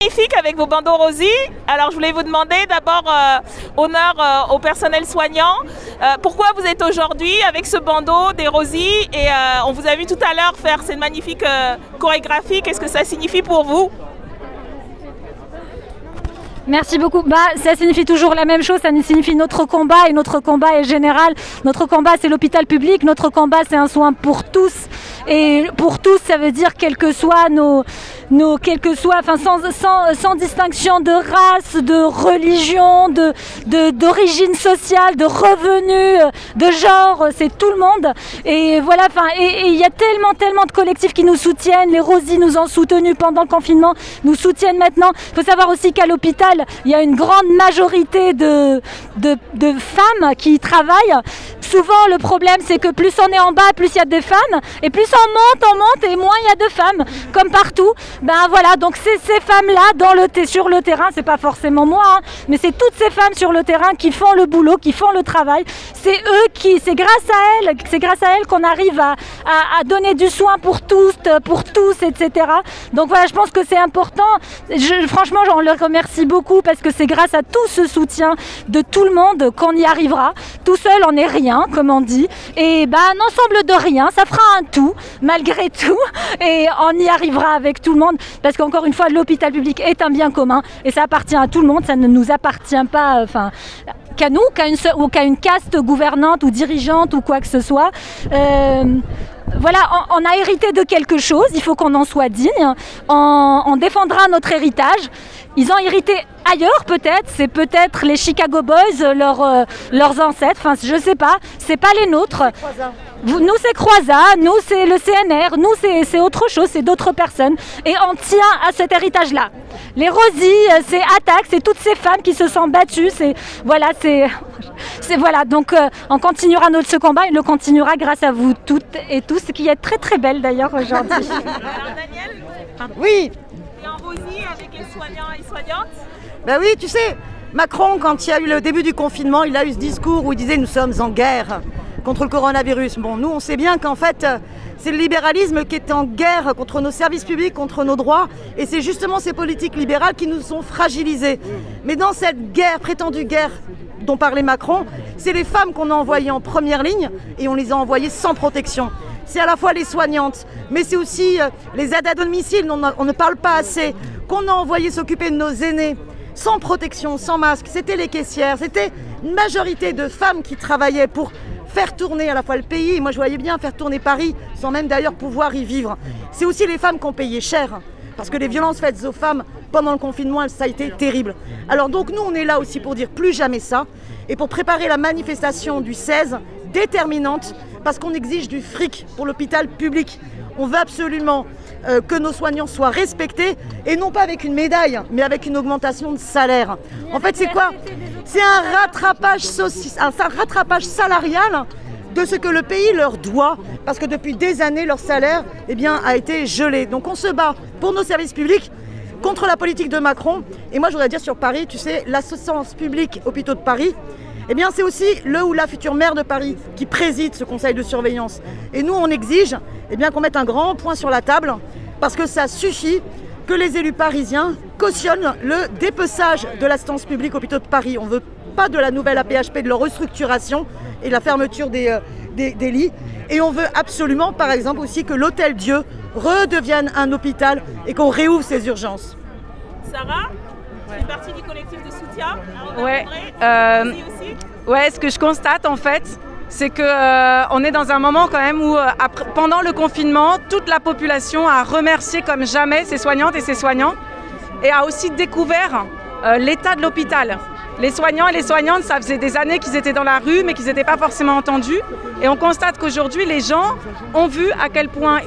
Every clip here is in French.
Magnifique avec vos bandeaux Rosie. Alors je voulais vous demander d'abord honneur au personnel soignant. Pourquoi vous êtes aujourd'hui avec ce bandeau des Rosies et on vous a vu tout à l'heure faire cette magnifique chorégraphie. Qu'est-ce que ça signifie pour vous? Merci beaucoup. Ça signifie toujours la même chose, ça signifie notre combat et notre combat est général. Notre combat c'est l'hôpital public, notre combat c'est un soin pour tous. Et pour tous ça veut dire quel que soit sans distinction de race, de religion, d'origine sociale, de revenus, de genre, c'est tout le monde. Et voilà, et il y a tellement de collectifs qui nous soutiennent. Les Rosies nous ont soutenus pendant le confinement, nous soutiennent maintenant. Il faut savoir aussi qu'à l'hôpital, il y a une grande majorité de femmes qui y travaillent. Souvent, le problème, c'est que plus on est en bas, plus il y a des femmes. Et plus on monte, et moins il y a de femmes, comme partout. Voilà, donc c'est ces femmes-là sur le terrain, c'est pas forcément moi, hein, mais c'est toutes ces femmes sur le terrain qui font le boulot, qui font le travail. C'est grâce à elles qu'on arrive à donner du soin pour tous, etc. Donc voilà, je pense que c'est important. Franchement, on leur remercie beaucoup parce que c'est grâce à tout ce soutien de tout le monde qu'on y arrivera. Tout seul, on n'est rien, comme on dit. Et un ensemble de rien, ça fera un tout, malgré tout. Et on y arrivera avec tout le monde. Parce qu'encore une fois, l'hôpital public est un bien commun. Et ça appartient à tout le monde. Ça ne nous appartient pas qu'à nous, qu'à une caste gouvernante ou dirigeante ou quoi que ce soit. Voilà, on a hérité de quelque chose, il faut qu'on en soit digne. On défendra notre héritage. Ils ont hérité ailleurs peut-être, c'est peut-être les Chicago Boys, leurs ancêtres, je sais pas, c'est pas les nôtres. Nous c'est Croizat, nous c'est le CNR, nous c'est autre chose, c'est d'autres personnes. Et on tient à cet héritage-là. Les Rosies, c'est Attaque, c'est toutes ces femmes qui se sont battues, voilà, donc on continuera ce combat, il le continuera grâce à vous toutes et tous, qui est très très belle d'ailleurs aujourd'hui. Alors Daniel, oui. Et en Rosie avec les soignants et soignantes? Oui, tu sais, Macron, quand il y a eu le début du confinement, il a eu ce discours où il disait « nous sommes en guerre contre le coronavirus ». Bon, nous, on sait bien qu'en fait, c'est le libéralisme qui est en guerre contre nos services publics, contre nos droits. Et c'est justement ces politiques libérales qui nous ont fragilisés. Mais dans cette guerre, prétendue guerre dont parlait Macron, c'est les femmes qu'on a envoyées en première ligne et on les a envoyées sans protection. C'est à la fois les soignantes, mais c'est aussi les aides à domicile, on ne parle pas assez, qu'on a envoyé s'occuper de nos aînés, sans protection, sans masque. C'était les caissières, c'était une majorité de femmes qui travaillaient pour faire tourner à la fois le pays, et moi je voyais bien faire tourner Paris, sans même d'ailleurs pouvoir y vivre. C'est aussi les femmes qui ont payé cher, parce que les violences faites aux femmes pendant le confinement, ça a été terrible. Alors donc nous on est là aussi pour dire plus jamais ça, et pour préparer la manifestation du 16, déterminante, parce qu'on exige du fric pour l'hôpital public. On veut absolument que nos soignants soient respectés, et non pas avec une médaille, mais avec une augmentation de salaire. En fait, c'est quoi? C'est un rattrapage salarial de ce que le pays leur doit, parce que depuis des années, leur salaire a été gelé. Donc on se bat pour nos services publics, contre la politique de Macron. Et moi, je voudrais dire sur Paris, tu sais, l'assistance publique Hôpitaux de Paris, c'est aussi le ou la future maire de Paris qui préside ce conseil de surveillance. Et nous, on exige qu'on mette un grand point sur la table, parce que ça suffit que les élus parisiens cautionnent le dépeçage de l'assistance publique Hôpitaux de Paris. On ne veut pas de la nouvelle AP-HP, de leur restructuration et la fermeture des lits. Et on veut absolument, par exemple, aussi que l'Hôtel Dieu redevienne un hôpital et qu'on réouvre ses urgences. Sarah, tu fais partie du collectif de soutien. Ouais, ce que je constate en fait, c'est qu'on est dans un moment quand même où pendant le confinement, toute la population a remercié comme jamais ses soignantes et ses soignants et a aussi découvert l'état de l'hôpital. Les soignants et les soignantes, ça faisait des années qu'ils étaient dans la rue mais qu'ils n'étaient pas forcément entendus. Et on constate qu'aujourd'hui, les gens ont vu à quel point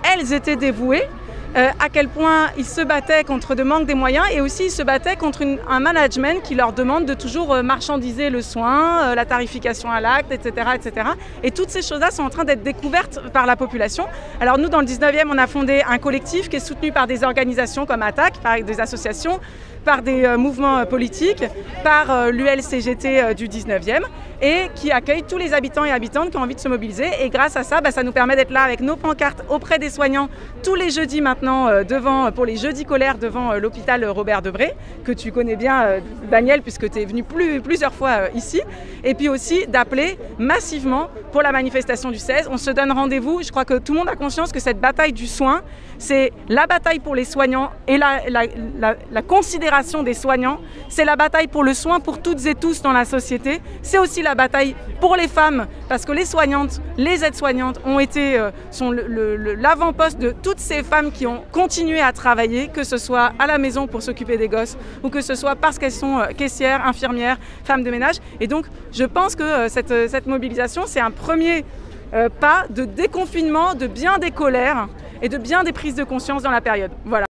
elles étaient dévouées, à quel point ils se battaient contre le manque des moyens et aussi ils se battaient contre un management qui leur demande de toujours marchandiser le soin, la tarification à l'acte, etc., etc. Et toutes ces choses-là sont en train d'être découvertes par la population. Alors nous, dans le 19e, on a fondé un collectif qui est soutenu par des organisations comme Attaque, par des associations, par des mouvements politiques, par l'ULCGT du 19e et qui accueille tous les habitants et habitantes qui ont envie de se mobiliser. Et grâce à ça, ça nous permet d'être là avec nos pancartes auprès des soignants tous les jeudis maintenant maintenant pour les jeudis colères devant l'hôpital Robert Debré, que tu connais bien, Daniel, puisque tu es venu plusieurs fois ici. Et puis aussi d'appeler massivement pour la manifestation du 16. On se donne rendez-vous. Je crois que tout le monde a conscience que cette bataille du soin, c'est la bataille pour les soignants et la considération des soignants. C'est la bataille pour le soin pour toutes et tous dans la société. C'est aussi la bataille pour les femmes, parce que les soignantes, les aides-soignantes sont l'avant-poste de toutes ces femmes qui ont continué à travailler, que ce soit à la maison pour s'occuper des gosses ou que ce soit parce qu'elles sont caissières, infirmières, femmes de ménage. Et donc, je pense que cette mobilisation, c'est un premier pas de déconfinement de bien des colères et de bien des prises de conscience dans la période. Voilà.